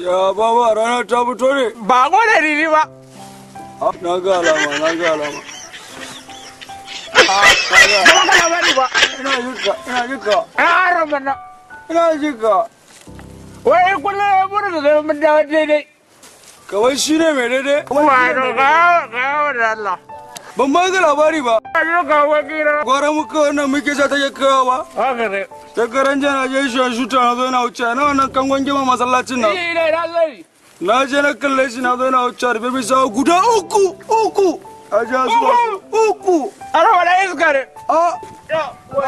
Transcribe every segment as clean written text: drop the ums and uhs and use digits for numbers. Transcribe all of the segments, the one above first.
Ya baba rana ta fito ne? Ba gwada riri ba. Na ga alama, na ga alama. Ba ka labari ba. Ina jika. Yaron bana. Ina jika. Wai kullum ya buru da zai mun dawo daidai. Kawai shi ne mai daidai? Ba da gawo da Allah. Ban ma ga labari ba. Ayo ga wakira. Gwara muka wannan muke sa take kawo ba? Haka ne. Ta karan jana je shi shuta na zo na wuce na wannan kangon gima masallacin nan. Ni ne da zai. Na je na kalle shi na zo na wuce da bebe sa guda uku. A ja zuwa uku. Ana wala iska ne.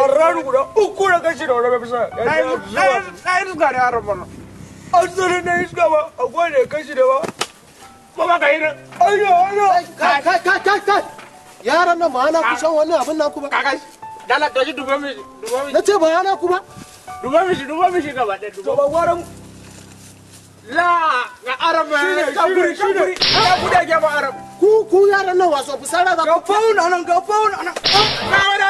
Arran guda uku na kashi da wani bebe sa. Na iska ne yaron bana. An zara na iska ba, akwai da kashi da ba. Ba ka yi ne. Ayo. Kai. Yaran nan ba ana kusan wani abin nan ku ba. Kakai. Dala gaji duba mishi. Na ce ba ana ku ba. Duba mishi gaba ɗaya. To ba gwaran La ga Arab kaburi. Ya bude ke ba Arab. Ku yaran nan waso busara za ga fauna nan. Ka wada